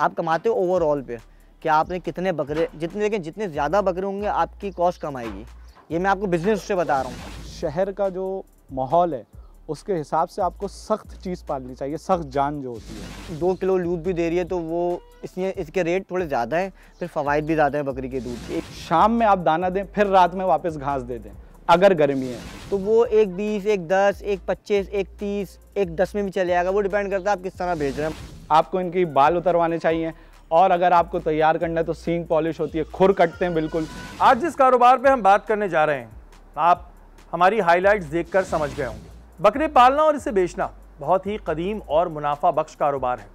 आप कमाते हो ओवरऑल पे कि आपने कितने बकरे, जितने ज़्यादा बकरे होंगे आपकी कॉस्ट कम आएगी। ये मैं आपको बिजनेस से बता रहा हूँ। शहर का जो माहौल है उसके हिसाब से आपको सख्त चीज़ पालनी चाहिए, सख्त जान जो होती है। 2 किलो दूध भी दे रही है तो वो इसलिए इसके रेट थोड़े ज़्यादा हैं, फिर फ़वाइद भी ज़्यादा हैं बकरी के दूध के। शाम में आप दाना दें, फिर रात में वापस घास दे दें। अगर गर्मी है तो वो 1 20, 1 10, 1 25, 1 30, 1 10 में भी चले जाएगा। वो डिपेंड करता है आप किस तरह भेज रहे हैं। आपको इनकी बाल उतरवाने चाहिए, और अगर आपको तैयार करना है तो सींग पॉलिश होती है, खुर कटते हैं बिल्कुल। आज जिस कारोबार पे हम बात करने जा रहे हैं, आप हमारी हाइलाइट्स देखकर समझ गए होंगे। बकरे पालना और इसे बेचना बहुत ही कदीम और मुनाफा बख्श कारोबार है,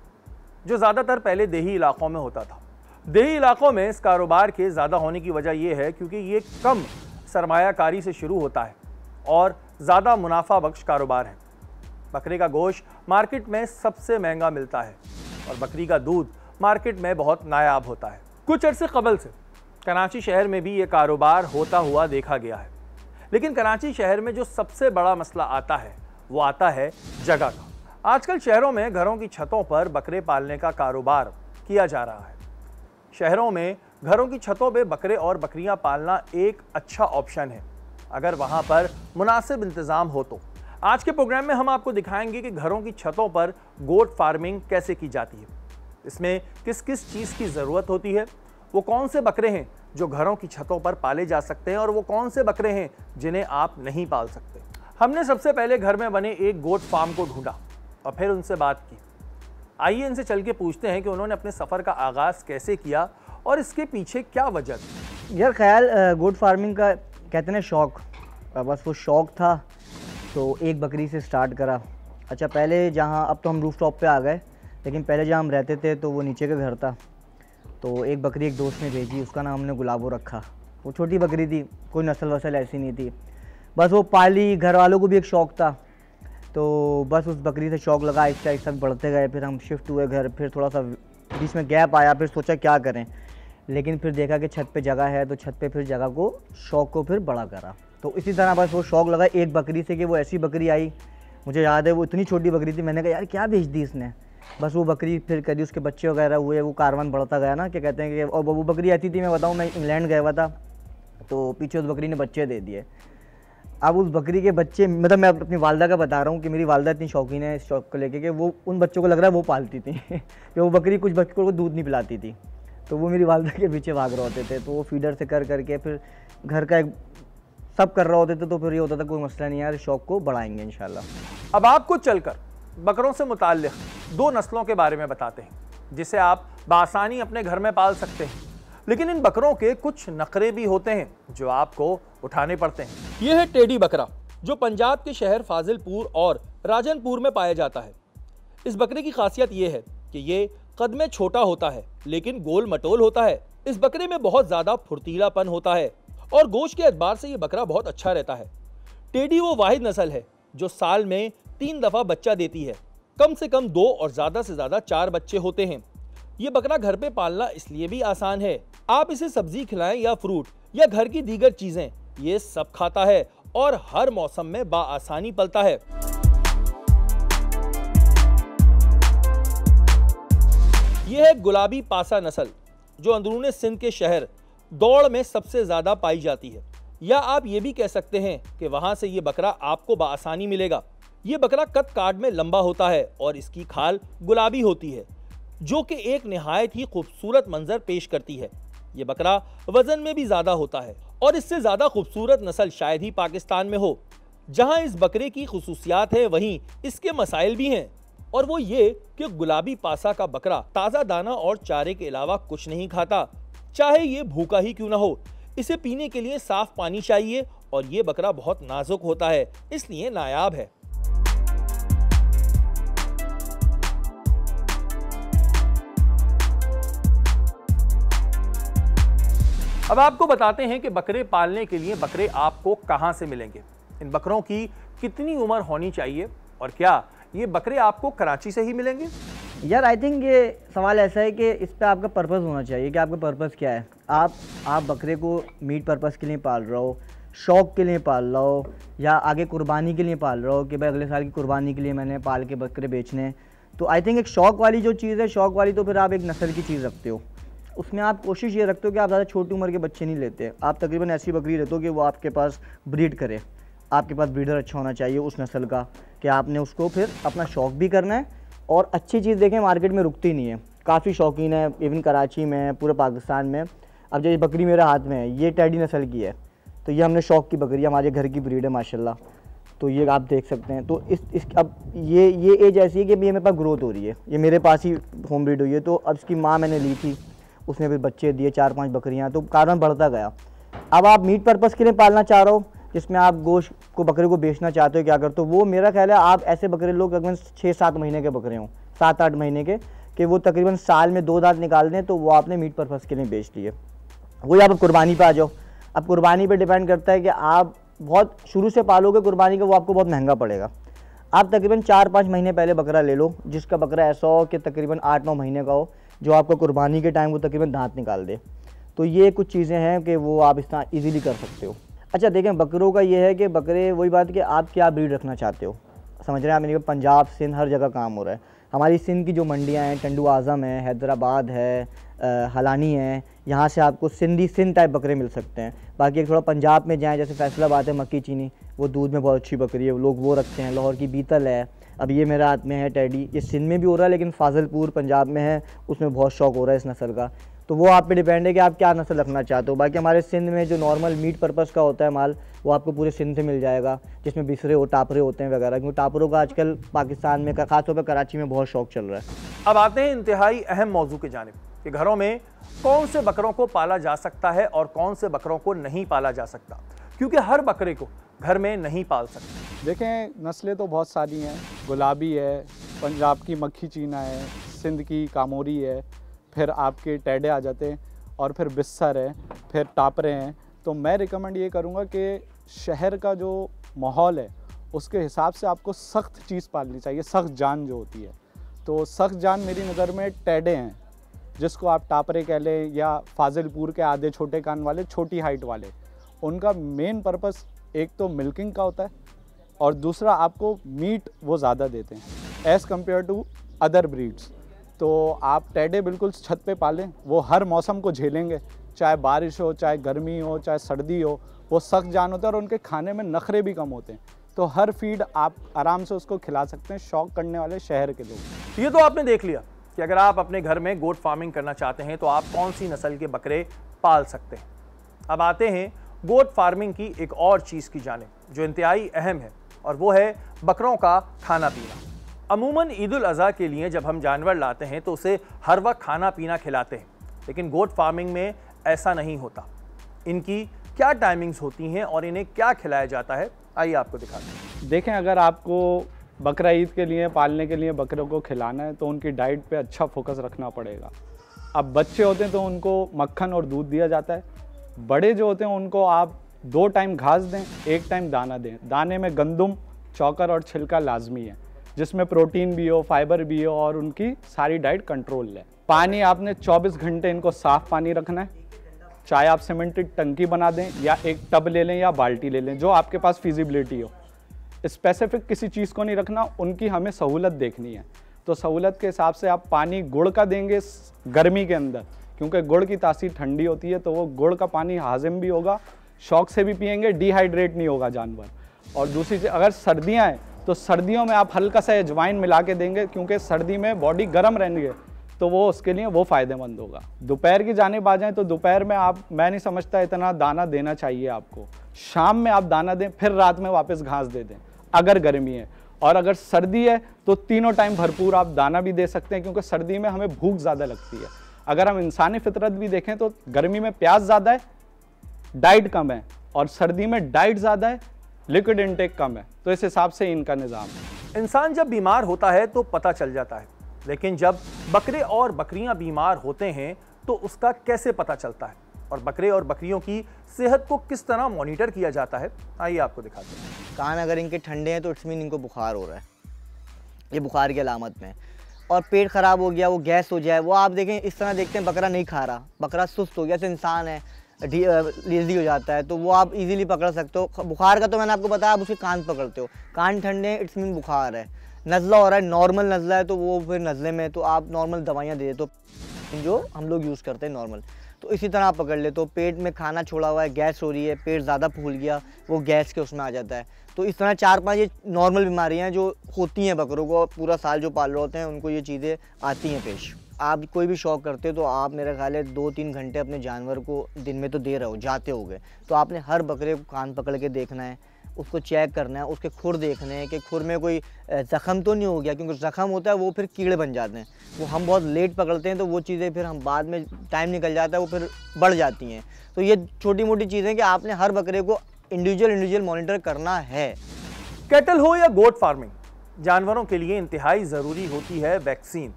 जो ज़्यादातर पहले देही इलाकों में होता था। देही इलाकों में इस कारोबार के ज़्यादा होने की वजह यह है क्योंकि ये कम सरमायाकारी से शुरू होता है और ज़्यादा मुनाफा बख्श कारोबार है। बकरे का गोश्त मार्केट में सबसे महंगा मिलता है और बकरी का दूध मार्केट में बहुत नायाब होता है। कुछ अरसे कबल से कराची शहर में भी ये कारोबार होता हुआ देखा गया है, लेकिन कराची शहर में जो सबसे बड़ा मसला आता है वो आता है जगह का। आजकल शहरों में घरों की छतों पर बकरे पालने का कारोबार किया जा रहा है। शहरों में घरों की छतों पे बकरे और बकरियां पालना एक अच्छा ऑप्शन है, अगर वहां पर मुनासिब इंतज़ाम हो तो। आज के प्रोग्राम में हम आपको दिखाएंगे कि घरों की छतों पर गोट फार्मिंग कैसे की जाती है, इसमें किस किस चीज़ की ज़रूरत होती है, वो कौन से बकरे हैं जो घरों की छतों पर पाले जा सकते हैं और वो कौन से बकरे हैं जिन्हें आप नहीं पाल सकते। हमने सबसे पहले घर में बने एक गोट फार्म को ढूंढा और फिर उनसे बात की। आइए इनसे चल के पूछते हैं कि उन्होंने अपने सफ़र का आगाज़ कैसे किया और इसके पीछे क्या वजह थी। यार ख्याल गोट फार्मिंग का कहते हैं शौक़, बस वो शौक़ था तो एक बकरी से स्टार्ट करा। अच्छा पहले जहाँ, अब तो हम रूफ टॉप पे आ गए, लेकिन पहले जहाँ हम रहते थे तो वो नीचे का घर था। तो एक बकरी एक दोस्त ने भेजी, उसका नाम हमने गुलाबो रखा। वो छोटी बकरी थी, कोई नस्ल वसल ऐसी नहीं थी, बस वो पाली। घर वालों को भी एक शौक़ था तो बस उस बकरी से शौक़ लगा, आहिस्ता आहिस्ता बढ़ते गए। फिर हम शिफ्ट हुए घर, फिर थोड़ा सा बीच में गैप आया, फिर सोचा क्या करें, लेकिन फिर देखा कि छत पे जगह है तो छत पे फिर जगह को, शौक़ को फिर बड़ा करा। तो इसी तरह बस वो शौक़ लगा एक बकरी से कि वो ऐसी बकरी आई, मुझे याद है वो इतनी छोटी बकरी थी, मैंने कहा यार क्या बेच दी इसने। बस वो बकरी फिर कभी उसके बच्चे वगैरह हुए, वो कारवान बढ़ता गया ना, क्या कहते हैं कि। और वो बकरी ऐसी थी, मैं बताऊँ, मैं इंग्लैंड गया हुआ था तो पीछे उस बकरी ने बच्चे दे दिए। अब उस बकरी के बच्चे, मतलब मैं अपनी वालदा का बता रहा हूँ कि मेरी वालदा इतनी शौकीन है इस शौक़ को लेके कि वो उन बच्चों को लग रहा है वो पालती थी कि वो बकरी कुछ बच्चों को दूध नहीं पिलाती थी, तो वो मेरी वालदा के पीछे भाग रहे होते थे। तो वो फीडर से कर करके फिर घर का एक सब कर रहे होते थे, तो फिर ये होता था कोई मसला नहीं यार, शौक़ को बढ़ाएंगे इंशाल्लाह। अब आपको चलकर बकरों से मुताल्लिक़ 2 नस्लों के बारे में बताते हैं जिसे आप बासानी अपने घर में पाल सकते हैं, लेकिन इन बकरों के कुछ नखरे भी होते हैं जो आपको उठाने पड़ते हैं। यह है टेडी बकरा, जो पंजाब के शहर फाजिलपुर और राजनपुर में पाया जाता है। इस बकरे की खासियत यह है कि ये कद में छोटा होता है लेकिन गोल मटोल होता है। इस बकरे में बहुत ज्यादा फुर्तीलापन होता है और गोश्त के एतबार से ये बकरा बहुत अच्छा रहता है। टेडी वो वाहिद नस्ल है जो साल में 3 दफा बच्चा देती है। कम से कम 2 और ज्यादा से ज्यादा 4 बच्चे होते हैं। ये बकरा घर पे पालना इसलिए भी आसान है, आप इसे सब्जी खिलाएं या फ्रूट या घर की दीगर चीजें, ये सब खाता है और हर मौसम में बाआसानी पलता है। यह है गुलाबी पासा नस्ल, जो अंदरूनी सिंध के शहर दौड़ में सबसे ज्यादा पाई जाती है, या आप ये भी कह सकते हैं कि वहां से ये बकरा आपको बाआसानी मिलेगा। ये बकरा कद काट में लंबा होता है और इसकी खाल गुलाबी होती है, जो कि एक निहायत ही खूबसूरत मंजर पेश करती है। ये बकरा वजन में भी ज्यादा होता है और इससे ज्यादा खूबसूरत नस्ल शायद ही पाकिस्तान में हो। जहां इस बकरे की खुसूसियात है वहीं इसके मसाइल भी हैं, और वो ये कि गुलाबी पासा का बकरा ताज़ा दाना और चारे के अलावा कुछ नहीं खाता, चाहे ये भूखा ही क्यों ना हो। इसे पीने के लिए साफ पानी चाहिए और ये बकरा बहुत नाजुक होता है, इसलिए नायाब है। अब आपको बताते हैं कि बकरे पालने के लिए बकरे आपको कहां से मिलेंगे, इन बकरों की कितनी उम्र होनी चाहिए और क्या ये बकरे आपको कराची से ही मिलेंगे। यार आई थिंक ये सवाल ऐसा है कि इस पर आपका पर्पस होना चाहिए कि आपका पर्पस क्या है। आप बकरे को मीट पर्पस के लिए पाल रहे हो, शौक़ के लिए पाल रहे हो, या आगे कुर्बानी के लिए पाल रहे हो कि भाई अगले साल की कुर्बानी के लिए मैंने पाल के बकरे बेचने, तो आई थिंक एक शौक वाली जो चीज़ है, शौक वाली तो फिर आप एक नस्ल की चीज़ रखते हो, उसमें आप कोशिश ये रखते हो कि आप ज़्यादा छोटी उम्र के बच्चे नहीं लेते। आप तकरीबन ऐसी बकरी लेते हो कि वो आपके पास ब्रीड करे, आपके पास ब्रीडर अच्छा होना चाहिए उस नस्ल का, कि आपने उसको फिर अपना शौक़ भी करना है। और अच्छी चीज़ देखें मार्केट में रुकती नहीं है, काफ़ी शौकीन है, इवन कराची में, पूरे पाकिस्तान में। अब जो ये बकरी मेरे हाथ में है, ये टेडी नस्ल की है, तो ये हमने शौक़ की बकरी, हमारे घर की ब्रीड है माशाल्लाह। तो ये आप देख सकते हैं। तो इस अब ये एज ऐसी है कि अभी मेरे पास ग्रोथ हो रही है, ये मेरे पास ही होम ब्रीड हुई है। तो अब इसकी माँ मैंने ली थी, उसने फिर बच्चे दिए 4-5 बकरियाँ, तो कारण बढ़ता गया। अब आप मीट पर्पज़ के लिए पालना चाह रहे हो, जिसमें आप गोश्त को, बकरे को बेचना चाहते हो, क्या करते हो, वो मेरा ख्याल है आप ऐसे बकरे लोग तकरीबन 6-7 महीने के बकरे हों, 7-8 महीने के, कि वो तकरीबन साल में 2 दांत निकाल दें, तो वो आपने मीट पर्पज़ के लिए बेच लिए। वही आप कुर्बानी पे आ जाओ। अब कुर्बानी पे डिपेंड करता है कि आप बहुत शुरू से पालोगे कुर्बानी का, वो आपको बहुत महंगा पड़ेगा। आप तकरीबन 4-5 महीने पहले बकरा ले लो, जिसका बकरा ऐसा हो कि तकरीबन 8-9 महीने का हो, जो आपका कुर्बानी के टाइम वो तकरीबन दांत निकाल दे। तो ये कुछ चीज़ें हैं कि वो आप इस तरह ईज़िली कर सकते हो। अच्छा देखें, बकरों का ये है कि बकरे, वही बात कि आप क्या ब्रीड रखना चाहते हो, समझ रहे हैं आप। मेरे पंजाब, सिंध, हर जगह काम हो रहा है। हमारी सिंध की जो मंडियाँ हैं, टंडू आज़म है, हैदराबाद है, हलानी है, यहाँ से आपको सिंध टाइप बकरे मिल सकते हैं। बाकी एक थोड़ा पंजाब में जाएँ, जैसे फैसलाबाद है, मक्की चीनी, वो दूध में बहुत अच्छी बकरी है, लोग वो रखते हैं। लाहौर की बीतल है, अब ये मेरे हाथ में है टेडी, ये सिंध में भी हो रहा है, लेकिन फाजिलपुर पंजाब में है, उसमें बहुत शौक़ हो रहा है इस नस्ल का। तो वो आप पे डिपेंड है कि आप क्या नस्ल रखना चाहते हो। बाकी हमारे सिंध में जो नॉर्मल मीट पर्पज़ का होता है माल, वो आपको पूरे सिंध से मिल जाएगा, जिसमें बिसरे हो, टापरे होते हैं वगैरह, क्योंकि टापरों का आजकल पाकिस्तान में, खासतौर पर कराची में बहुत शौक़ चल रहा है। अब आते हैं इंतहाई अहम मौजू की जानिब कि घरों में कौन से बकरों को पाला जा सकता है और कौन से बकरों को नहीं पाला जा सकता, क्योंकि हर बकरे को घर में नहीं पाल सकते। देखें, नस्लें तो बहुत सारी हैं। गुलाबी है, पंजाब की मक्खी चीना है, सिंध की कामोरी है, फिर आपके टेडे आ जाते हैं, और फिर बिस्सर है, फिर टापरे हैं। तो मैं रिकमेंड ये करूँगा कि शहर का जो माहौल है उसके हिसाब से आपको सख्त चीज़ पालनी चाहिए, सख्त जान जो होती है। तो सख्त जान मेरी नज़र में टेडे हैं, जिसको आप टापरे कह लें, या फाजिलपुर के आधे छोटे कान वाले, छोटी हाइट वाले। उनका मेन पर्पस एक तो मिल्किंग का होता है, और दूसरा आपको मीट वो ज़्यादा देते हैं as compare to other breeds. तो आप टेडे बिल्कुल छत पे पालें, वो हर मौसम को झेलेंगे, चाहे बारिश हो, चाहे गर्मी हो, चाहे सर्दी हो। वो सख्त जान होते हैं और उनके खाने में नखरे भी कम होते हैं, तो हर फीड आप आराम से उसको खिला सकते हैं, शौक़ करने वाले शहर के लोग। ये तो आपने देख लिया कि अगर आप अपने घर में गोट फार्मिंग करना चाहते हैं तो आप कौन सी नस्ल के बकरे पाल सकते हैं। अब आते हैं गोट फार्मिंग की एक और चीज़ की जानिब जो इंतहाई अहम है, और वो है बकरों का खाना पीना। अमूमन ईद उल अज़हा के लिए जब हम जानवर लाते हैं तो उसे हर वक्त खाना पीना खिलाते हैं, लेकिन गोट फार्मिंग में ऐसा नहीं होता। इनकी क्या टाइमिंग्स होती हैं और इन्हें क्या खिलाया जाता है, आइए आपको दिखाते हैं। देखें, अगर आपको बकरा ईद के लिए पालने के लिए बकरों को खिलाना है तो उनकी डाइट पे अच्छा फोकस रखना पड़ेगा। अब बच्चे होते हैं तो उनको मक्खन और दूध दिया जाता है। बड़े जो होते हैं उनको आप 2 टाइम घास दें, 1 टाइम दाना दें। दाने में गंदुम, चौकर और छिलका लाजमी है, जिसमें प्रोटीन भी हो, फाइबर भी हो, और उनकी सारी डाइट कंट्रोल है। पानी आपने 24 घंटे इनको साफ़ पानी रखना है। चाहे आप सीमेंटेड टंकी बना दें, या एक टब ले लें, या बाल्टी ले लें, जो आपके पास फिजिबिलिटी हो। स्पेसिफिक किसी चीज़ को नहीं रखना, उनकी हमें सहूलत देखनी है। तो सहूलत के हिसाब से आप पानी गुड़ का देंगे गर्मी के अंदर, क्योंकि गुड़ की तासीर ठंडी होती है, तो वो गुड़ का पानी हाजिम भी होगा, शौक से भी पिएंगे, डिहाइड्रेट नहीं होगा जानवर। और दूसरी चीज़, अगर सर्दियाँ हैं तो सर्दियों में आप हल्का सा अजवाइन मिला के देंगे, क्योंकि सर्दी में बॉडी गर्म रहेंगे, तो वो उसके लिए वो फ़ायदेमंद होगा। दोपहर की जानिब आ जाएँ तो दोपहर में मैं नहीं समझता इतना दाना देना चाहिए आपको। शाम में आप दाना दें, फिर रात में वापस घास दे दें अगर गर्मी है। और अगर सर्दी है तो तीनों टाइम भरपूर आप दाना भी दे सकते हैं, क्योंकि सर्दी में हमें भूख ज़्यादा लगती है। अगर हम इंसानी फितरत भी देखें तो गर्मी में प्यास ज़्यादा है, डाइट कम है, और सर्दी में डाइट ज़्यादा है, लिक्विड इनटेक कम है। तो इस हिसाब से इनका निज़ाम है। इंसान जब बीमार होता है तो पता चल जाता है, लेकिन जब बकरे और बकरियां बीमार होते हैं तो उसका कैसे पता चलता है, और बकरे और बकरियों की सेहत को किस तरह मॉनिटर किया जाता है, आइए आपको दिखाते हैं। कान अगर इनके ठंडे हैं तो इट्स मीन इनको बुखार हो रहा है, ये बुखार की अलामत में। और पेट ख़राब हो गया, वो गैस हो जाए, वो आप देखें इस तरह देखते हैं बकरा नहीं खा रहा, बकरा सुस्त हो गया, जैसे इंसान है लेज़ी हो जाता है, तो वो आप इजीली पकड़ सकते हो। बुखार का तो मैंने आपको बताया, आप उसके कान पकड़ते हो, कान ठंडे हैं इट्स मीन बुखार है। नज़ला हो रहा है, नॉर्मल नज़ला है, तो वो फिर नज़ले में तो आप नॉर्मल दवाइयाँ दे दे, तो जो हम लोग यूज़ करते हैं नॉर्मल। तो इसी तरह आप पकड़ ले, तो पेट में खाना छोड़ा हुआ है, गैस हो रही है, पेट ज़्यादा फूल गया, वो गैस के उसमें आ जाता है। तो इस तरह 4-5 ये नॉर्मल बीमारियाँ जो होती हैं बकरों को, पूरा साल जो पाल रहे होते हैं उनको ये चीज़ें आती हैं पेश। आप कोई भी शौक करते हो तो आप मेरा ख्याल है 2-3 घंटे अपने जानवर को दिन में तो दे रहे हो, जाते होगे, तो आपने हर बकरे को कान पकड़ के देखना है, उसको चेक करना है, उसके खुर देखने हैं कि खुर में कोई ज़ख़म तो नहीं हो गया, क्योंकि ज़ख़म होता है वो फिर कीड़े बन जाते हैं, वो हम बहुत लेट पकड़ते हैं, तो वो चीज़ें फिर हम बाद में टाइम निकल जाता है वो फिर बढ़ जाती हैं। तो ये छोटी मोटी चीज़ें कि आपने हर बकरे को इंडिविजुअल मॉनिटर करना है। कैटल हो या गोट फार्मिंग, जानवरों के लिए इंतहाई ज़रूरी होती है वैक्सीन।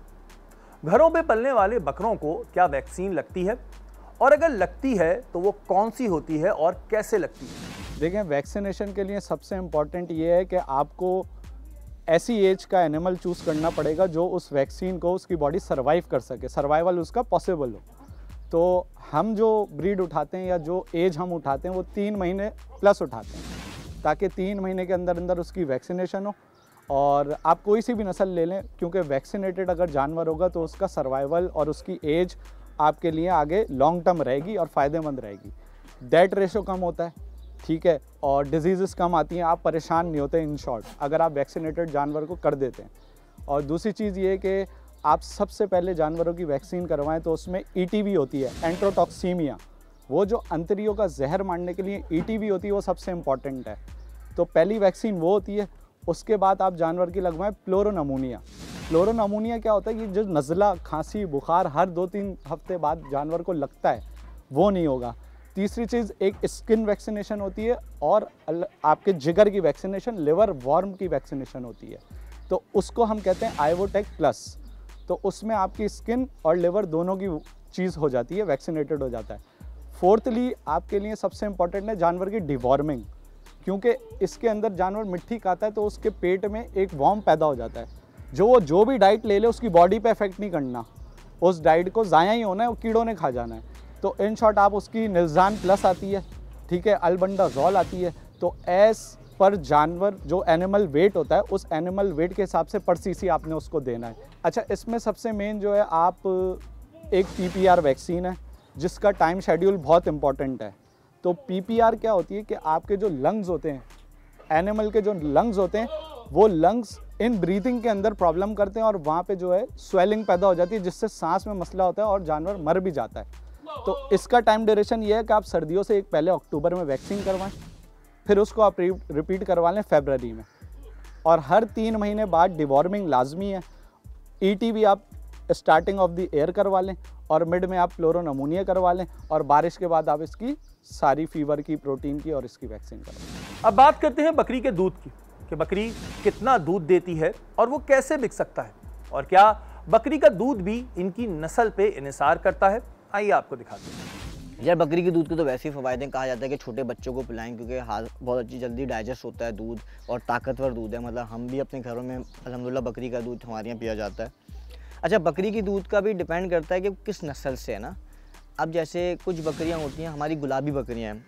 घरों पे पलने वाले बकरों को क्या वैक्सीन लगती है, और अगर लगती है तो वो कौन सी होती है और कैसे लगती है? देखें, वैक्सीनेशन के लिए सबसे इम्पॉर्टेंट ये है कि आपको ऐसी एज का एनिमल चूज़ करना पड़ेगा जो उस वैक्सीन को उसकी बॉडी सर्वाइव कर सके, सर्वाइवल उसका पॉसिबल हो। तो हम जो ब्रीड उठाते हैं या जो एज हम उठाते हैं वो 3 महीने प्लस उठाते हैं, ताकि 3 महीने के अंदर अंदर उसकी वैक्सीनेशन हो। और आप कोई सी भी नस्ल ले लें, क्योंकि वैक्सीनेटेड अगर जानवर होगा तो उसका सर्वाइवल और उसकी एज आपके लिए आगे लॉन्ग टर्म रहेगी और फ़ायदेमंद रहेगी। डेथ रेशो कम होता है, ठीक है, और डिजीज़ कम आती हैं, आप परेशान नहीं होते इन शॉर्ट अगर आप वैक्सीनेटेड जानवर को कर देते हैं। और दूसरी चीज़ ये कि आप सबसे पहले जानवरों की वैक्सीन करवाएं तो उसमें ETV होती है, एंट्रोटॉक्सीमिया, वो जो अंतरियों का जहर मारने के लिए ETV होती है, वो सबसे इम्पॉर्टेंट है। तो पहली वैक्सीन वो होती है। उसके बाद आप जानवर की लगवाएं प्लोरोनमोनिया। प्लोरोनमोनिया क्या होता है, ये जो नज़ला, खांसी, बुखार हर 2-3 हफ्ते बाद जानवर को लगता है, वो नहीं होगा। तीसरी चीज़ एक स्किन वैक्सीनेशन होती है, और आपके जिगर की वैक्सीनेशन, लिवर वॉर्म की वैक्सीनेशन होती है, तो उसको हम कहते हैं आइवोटेक प्लस। तो उसमें आपकी स्किन और लिवर दोनों की चीज़ हो जाती है, वैक्सीनेटेड हो जाता है। फोर्थली आपके लिए सबसे इंपॉर्टेंट है जानवर की डिवॉर्मिंग, क्योंकि इसके अंदर जानवर मिट्टी खाता है तो उसके पेट में एक वॉर्म पैदा हो जाता है, जो भी डाइट ले ले उसकी बॉडी पे इफेक्ट नहीं करना, उस डाइट को ज़ाया ही होना है, वो कीड़ों ने खा जाना है। तो इन शॉर्ट आप उसकी निल्जान प्लस आती है, ठीक है, अल्बेंडाजोल आती है। तो एस पर जानवर जो एनिमल वेट होता है, उस एनिमल वेट के हिसाब से पर सीसी आपने उसको देना है। अच्छा, इसमें सबसे मेन जो है, आप एक PPR वैक्सीन है जिसका टाइम शेड्यूल बहुत इंपॉर्टेंट है। तो PPR क्या होती है कि आपके जो लंग्स होते हैं, एनिमल के जो लंग्स होते हैं, वो लंग्स इन ब्रीथिंग के अंदर प्रॉब्लम करते हैं और वहाँ पे जो है स्वेलिंग पैदा हो जाती है, जिससे सांस में मसला होता है और जानवर मर भी जाता है। तो इसका टाइम ड्यूरेशन ये है कि आप सर्दियों से एक पहले अक्टूबर में वैक्सीन करवाएं, फिर उसको आप रिपीट करवा लें फरवरी में, और हर 3 महीने बाद डिवॉर्मिंग लाजमी है। ETV आप स्टार्टिंग ऑफ द ईयर करवा लें, और मिड में आप प्लोरोनमोनिया करवा लें, और बारिश के बाद आप इसकी सारी फीवर की, प्रोटीन की और इसकी वैक्सीन करवाएं। अब बात करते हैं बकरी के दूध की, कि बकरी कितना दूध देती है और वो कैसे बिक सकता है, और क्या बकरी का दूध भी इनकी नस्ल पे इन्हिसार करता है। आइए आपको दिखाते हैं। यार, बकरी के दूध के तो वैसे ही फ़वायदे, कहा जाता है कि छोटे बच्चों को पिलाएं, क्योंकि बहुत अच्छी जल्दी डाइजेस्ट होता है दूध, और ताकतवर दूध है। मतलब हम भी अपने घरों में अल्हम्दुलिल्लाह बकरी का दूध हमारे यहाँ पिया जाता है। अच्छा, बकरी की दूध का भी डिपेंड करता है कि किस नस्ल से है ना। अब जैसे कुछ बकरियाँ होती हैं, हमारी गुलाबी बकरियाँ हैं,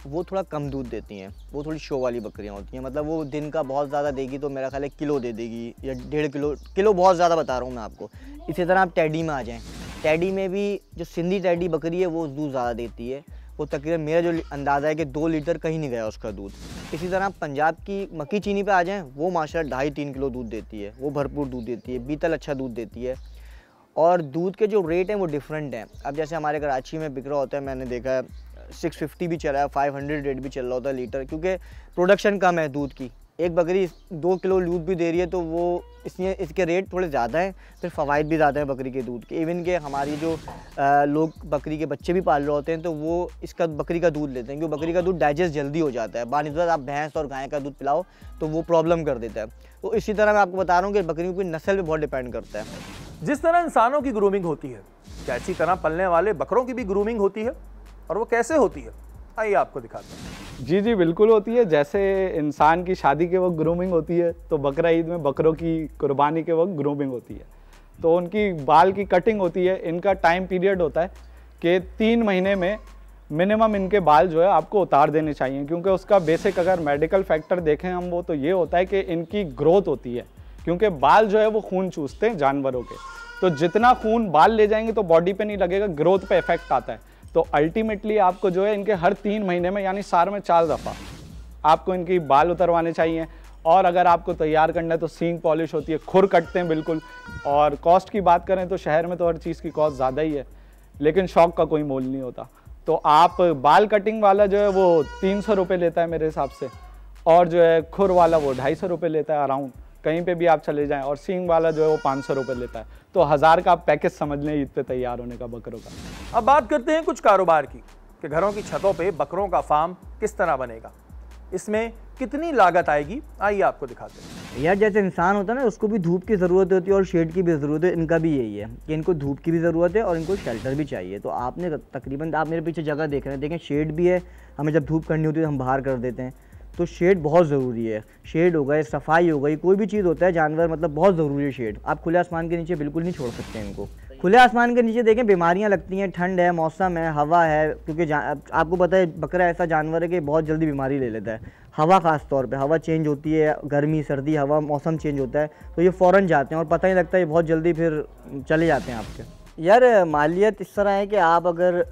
वो थोड़ा कम दूध देती हैं, वो थोड़ी शो वाली बकरियाँ होती हैं। मतलब वो दिन का बहुत ज़्यादा देगी तो मेरा ख्याल है किलो दे देगी, या 1.5 किलो बहुत ज़्यादा बता रहा हूँ मैं आपको। इसी तरह आप टेडी में आ जाएँ, टेडी में भी जो सिंधी टेडी बकरी है वो दूध ज़्यादा देती है, वो तकरीबन मेरा जो अंदाज़ा है कि 2 लीटर कहीं नहीं गया उसका दूध। इसी तरह आप पंजाब की मक्की चीनी पे आ जाएँ, वो माशाल्लाह 2.5-3 किलो दूध देती है, वो भरपूर दूध देती है। बीतल अच्छा दूध देती है, और दूध के जो रेट हैं वो डिफरेंट हैं। अब जैसे हमारे कराची में बिक रहा होता है, मैंने देखा है 650 भी चला है, 500 रेट भी चल रहा होता है लीटर, क्योंकि प्रोडक्शन कम है दूध की। एक बकरी 2 किलो दूध भी दे रही है तो वो इसलिए इसके रेट थोड़े ज़्यादा हैं, फिर फ़वाइद भी ज़्यादा हैं बकरी के दूध के। इवन के हमारी जो लोग बकरी के बच्चे भी पाल रहे होते हैं तो वो इसका बकरी का दूध लेते हैं, क्योंकि बकरी का दूध डाइजेस्ट जल्दी हो जाता है। बानिस्बत आप भैंस और गाय का दूध पिलाओ तो वो प्रॉब्लम कर देता है। तो इसी तरह मैं आपको बता रहा हूँ कि बकरियों की नस्ल पर बहुत डिपेंड करता है। जिस तरह इंसानों की ग्रूमिंग होती है, क्या इसी तरह पलने वाले बकरों की भी ग्रूमिंग होती है, और वो कैसे होती है? आइए आपको दिखाते हैं। जी बिल्कुल होती है। जैसे इंसान की शादी के वक्त ग्रूमिंग होती है, तो बकरा ईद में बकरों की कुर्बानी के वक्त ग्रूमिंग होती है। तो उनकी बाल की कटिंग होती है। इनका टाइम पीरियड होता है कि 3 महीने में मिनिमम इनके बाल जो है आपको उतार देने चाहिए, क्योंकि उसका बेसिक अगर मेडिकल फैक्टर देखें हम वो तो ये होता है कि इनकी ग्रोथ होती है, क्योंकि बाल जो है वो खून चूसते हैं जानवरों के, तो जितना खून बाल ले जाएंगे तो बॉडी पे नहीं लगेगा, ग्रोथ पे इफेक्ट आता है। तो अल्टीमेटली आपको जो है इनके हर 3 महीने में यानी साल में 4 दफ़ा आपको इनकी बाल उतरवाने चाहिए। और अगर आपको तैयार करना है तो सींग पॉलिश होती है, खुर कटते हैं बिल्कुल। और कॉस्ट की बात करें तो शहर में तो हर चीज़ की कॉस्ट ज़्यादा ही है, लेकिन शौक का कोई मोल नहीं होता। तो आप बाल कटिंग वाला जो है वो 300 रुपये लेता है मेरे हिसाब से, और जो है खुर वाला वो 250 रुपये लेता है अराउंड, कहीं पे भी आप चले जाएं। और सींग वाला जो है वो 500 रुपये लेता है। तो 1000 का आप पैकेज समझ लें ईद पे तैयार होने का बकरों का। अब बात करते हैं कुछ कारोबार की कि घरों की छतों पे बकरों का फार्म किस तरह बनेगा, इसमें कितनी लागत आएगी, आइए आपको दिखाते हैं। यार जैसे इंसान होता है ना, उसको भी धूप की ज़रूरत होती है और शेड की भी ज़रूरत है। इनका भी यही है कि इनको धूप की भी ज़रूरत है और इनको शेल्टर भी चाहिए। तो आपने तकरीबन, आप मेरे पीछे जगह देख रहे हैं, देखें शेड भी है। हमें जब धूप करनी होती है हम बाहर कर देते हैं, तो शेड बहुत ज़रूरी है। शेड हो गए, सफाई हो गई, कोई भी चीज़ होता है जानवर मतलब बहुत ज़रूरी है शेड। आप खुले आसमान के नीचे बिल्कुल नहीं छोड़ सकते इनको। खुले आसमान के नीचे देखें बीमारियां लगती हैं, ठंड है, मौसम है, हवा है, क्योंकि आपको पता है बकरा ऐसा जानवर है कि बहुत जल्दी बीमारी ले लेता है। हवा ख़ास तौर पे, हवा चेंज होती है, गर्मी सर्दी हवा मौसम चेंज होता है, तो ये फ़ौरन जाते हैं और पता ही लगता है, ये बहुत जल्दी फिर चले जाते हैं आपके। यार मालियत इस तरह है कि आप अगर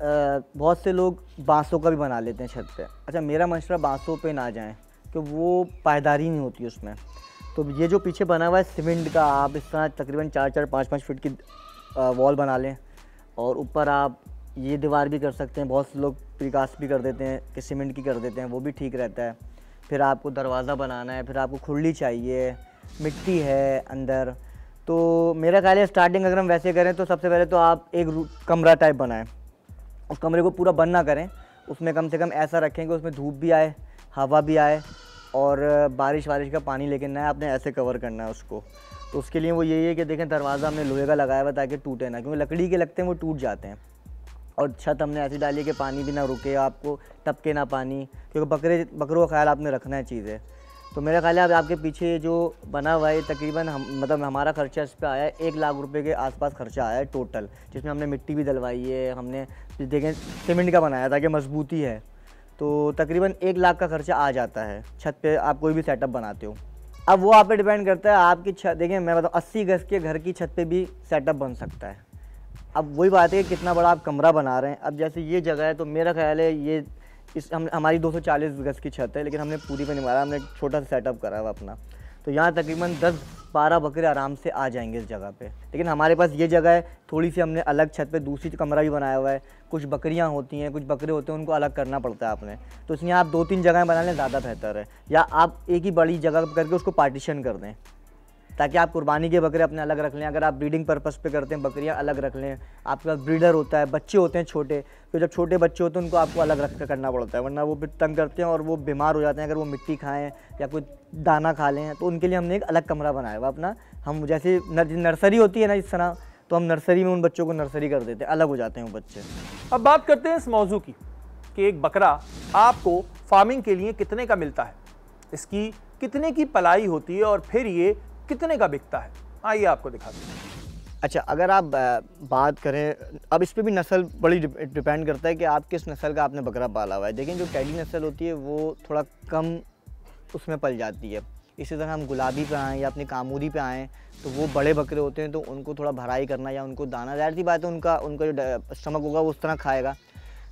बहुत से लोग बांसों का भी बना लेते हैं छत पे। अच्छा, मेरा मशवरा बांसों पे ना जाएं कि वो पायदारी नहीं होती उसमें। तो ये जो पीछे बना हुआ है सीमेंट का, आप इस तरह तकरीबन 4-4, 5-5 फीट की वॉल बना लें, और ऊपर आप ये दीवार भी कर सकते हैं। बहुत से लोग प्रीकास्ट भी कर देते हैं कि सीमेंट की कर देते हैं, वो भी ठीक रहता है। फिर आपको दरवाज़ा बनाना है, फिर आपको खुरली चाहिए, मिट्टी है अंदर। तो मेरा ख्याल है स्टार्टिंग अगर हम वैसे करें तो सबसे पहले तो आप एक कमरा टाइप बनाएं। उस कमरे को पूरा बंद ना करें, उसमें कम से कम ऐसा रखें कि उसमें धूप भी आए, हवा भी आए, और बारिश वारिश का पानी लेकिन ना आपने ऐसे कवर करना है उसको। तो उसके लिए वो यही है कि देखें दरवाज़ा हमने लोहे का लगाया हुआ ताकि टूटे ना, क्योंकि लकड़ी के लगते हैं वो टूट जाते हैं। और छत हमने ऐसी डाली है कि पानी भी ना रुके, आपको टपके ना पानी, क्योंकि बकरों का ख्याल आपने रखना है चीज़ें। तो मेरा ख्याल है अब आपके पीछे जो बना हुआ है तकरीबन मतलब हमारा खर्चा इस पर आया है 1 लाख रुपए के आसपास खर्चा आया है टोटल, जिसमें हमने मिट्टी भी डलवाई है, हमने देखें सीमेंट का बनाया ताकि मजबूती है। तो तकरीबन 1 लाख का खर्चा आ जाता है छत पे आप कोई भी सेटअप बनाते हो। अब वो आप पे डिपेंड करता है आपकी छत। देखें मैं बताऊँ 80 गज के घर की छत पे भी सेटअप बन सकता है। अब वही बात है कि कितना बड़ा आप कमरा बना रहे हैं। अब जैसे ये जगह है तो मेरा ख्याल है ये हमारी 240 गज की छत है, लेकिन हमने पूरी पे नहीं मारा, हमने एक छोटा सा सेटअप करा हुआ अपना। तो यहाँ तकरीबन 10-12 बकरे आराम से आ जाएंगे इस जगह पे। लेकिन हमारे पास ये जगह है थोड़ी सी, हमने अलग छत पे दूसरी कमरा भी बनाया हुआ है। कुछ बकरियाँ होती हैं, कुछ बकरे होते हैं, उनको अलग करना पड़ता है आपने। तो इसलिए आप 2-3 जगहें बना लें ज़्यादा बेहतर है, या आप एक ही बड़ी जगह करके उसको पार्टीशन कर दें ताकि आप कुर्बानी के बकरे अपने अलग रख लें। अगर आप ब्रीडिंग पर्पस पे करते हैं बकरियां अलग रख लें। आपके पास ब्रीडर होता है, बच्चे होते हैं छोटे, तो जब छोटे बच्चे होते हैं उनको आपको अलग रख कर करना पड़ता है, वरना वो फिर तंग करते हैं और वो बीमार हो जाते हैं अगर वो मिट्टी खाएं या कोई दाना खा लें। तो उनके लिए हमने एक अलग कमरा बनाया हुआ अपना। हम जैसे नर्सरी होती है ना इस तरह, तो हम नर्सरी में उन बच्चों को नर्सरी कर देते हैं, अलग हो जाते हैं वो बच्चे। अब बात करते हैं इस मौजू की कि एक बकरा आपको फार्मिंग के लिए कितने का मिलता है, इसकी कितने की पलाई होती है और फिर ये कितने का बिकता है, आइए आपको दिखाते हैं। अच्छा, अगर आप बात करें, अब इस पर भी नस्ल बड़ी डिपेंड करता है कि आप किस नस्ल का आपने बकरा पाला हुआ है। देखें जो टेडी नस्ल होती है वो थोड़ा कम उसमें पल जाती है। इसी तरह हम गुलाबी पे आएँ या अपनी कामूरी पे आएँ तो वो बड़े बकरे होते हैं, तो उनको थोड़ा भराई करना या उनको दाना, ज़ाहिर सी बात है उनका जो स्टमक होगा वो उस तरह खाएगा।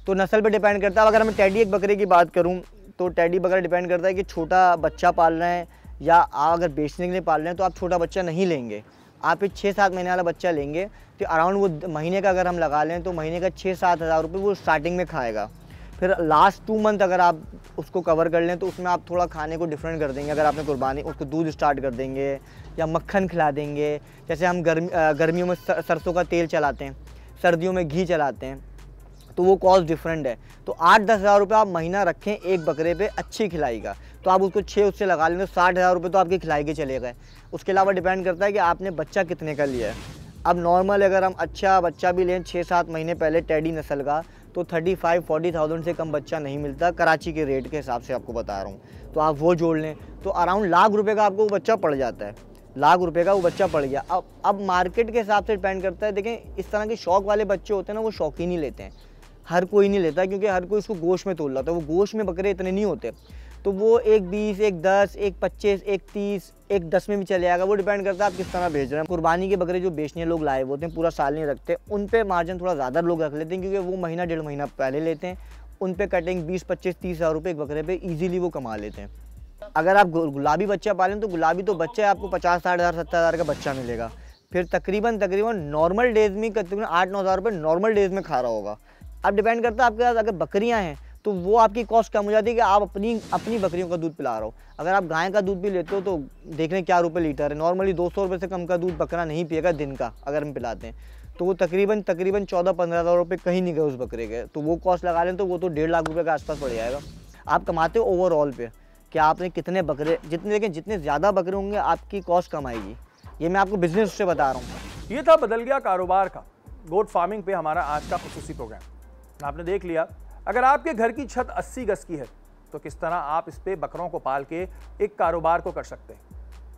तो नस्ल पे डिपेंड करता है। अगर मैं टेडी एक बकरे की बात करूँ तो टेडी बकरा डिपेंड करता है कि छोटा बच्चा पाल रहे हैं या आप अगर बेचने के लिए पाल रहे हैं तो आप छोटा बच्चा नहीं लेंगे, आप एक 6-7 महीने वाला बच्चा लेंगे। तो अराउंड वो महीने का अगर हम लगा लें तो महीने का 6-7 हज़ार रुपये वो स्टार्टिंग में खाएगा। फिर लास्ट 2 मंथ अगर आप उसको कवर कर लें तो उसमें आप थोड़ा खाने को डिफरेंट कर देंगे। अगर आपने कुर्बानी उसको दूध स्टार्ट कर देंगे या मक्खन खिला देंगे, जैसे हम गर्मियों में सरसों का तेल चलाते हैं, सर्दियों में घी चलाते हैं, तो वो कॉस्ट डिफरेंट है। तो 8-10 हज़ार रुपये आप महीना रखें एक बकरे पे अच्छी खिलाई का, तो आप उसको 6 उससे लगा लें तो 60 हज़ार रुपये तो आपकी खिलाई के चले गए। उसके अलावा डिपेंड करता है कि आपने बच्चा कितने का लिया है। अब नॉर्मल अगर हम अच्छा बच्चा भी लें 6-7 महीने पहले टेडी नस्ल का, तो 35-40,000 से कम बच्चा नहीं मिलता कराची के रेट के हिसाब से आपको बता रहा हूँ। तो आप वो जोड़ लें तो अराउंड लाख रुपये का आपको वो बच्चा पड़ जाता है। लाख रुपए का वो बच्चा पड़ गया। अब मार्केट के हिसाब से डिपेंड करता है। देखें इस तरह के शौक वाले बच्चे होते हैं ना, वो शौक ही नहीं लेते हैं, हर कोई नहीं लेता, क्योंकि हर कोई इसको गोश्त में तोल रहा था। वो गोश्त में बकरे इतने नहीं होते। तो वो एक 20, एक 10, एक 25, एक 30, एक 10 में भी चले जाएगा। वो डिपेंड करता है आप किस तरह बेच रहे हैं। कुर्बानी के बकरे जो बेचने लोग लाए होते हैं, पूरा साल नहीं रखते, उन पे मार्जिन थोड़ा ज़्यादा लोग रख लेते हैं, क्योंकि वो महीना 1.5 महीना पहले लेते हैं। उन पे कटिंग 20, 25, 30 हज़ार रुपये एक बकरे पे ईजिली वो कमा लेते हैं। अगर आप गुलाबी बच्चा पालें तो गुलाबी तो बच्चे आपको 50, 60 हज़ार, 70 हज़ार का बच्चा मिलेगा। फिर तकरीबन नॉर्मल डेज में तकरीबन 8-9 हज़ार रुपये नॉर्मल डेज में खा रहा होगा। अब डिपेंड करता है आपके पास अगर बकरियां हैं तो वो आपकी कॉस्ट कम हो जाती है कि आप अपनी बकरियों का दूध पिला रहे हो। अगर आप गाय का दूध भी लेते हो तो देख लें क्या रुपये लीटर है। नॉर्मली 200 रुपये से कम का दूध बकरा नहीं पिएगा दिन का, अगर हम पिलाते हैं तो वो तकरीबन 14-15 हज़ार रुपये कहीं नहीं गए उस बकरे के। तो वो कॉस्ट लगा लें तो वो तो 1.5 लाख रुपये के आसपास पड़ जाएगा। आप कमाते हो ओवरऑल पे कि आपने कितने बकरे, जितने ज़्यादा बकरे होंगे आपकी कॉस्ट कम आएगी। ये मैं आपको बिजनेस से बता रहा हूँ। ये था बदल गया कारोबार का गोट फार्मिंग पे हमारा आज का खुसूसी प्रोग्राम। आपने देख लिया, अगर आपके घर की छत 80 गज की है तो किस तरह आप इस पे बकरों को पाल के एक कारोबार को कर सकते हैं।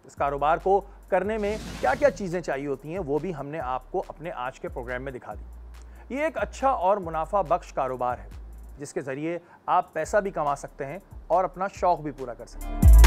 इस कारोबार को करने में क्या क्या चीज़ें चाहिए होती हैं वो भी हमने आपको अपने आज के प्रोग्राम में दिखा दी। ये एक अच्छा और मुनाफा बख्श कारोबार है जिसके ज़रिए आप पैसा भी कमा सकते हैं और अपना शौक़ भी पूरा कर सकते हैं।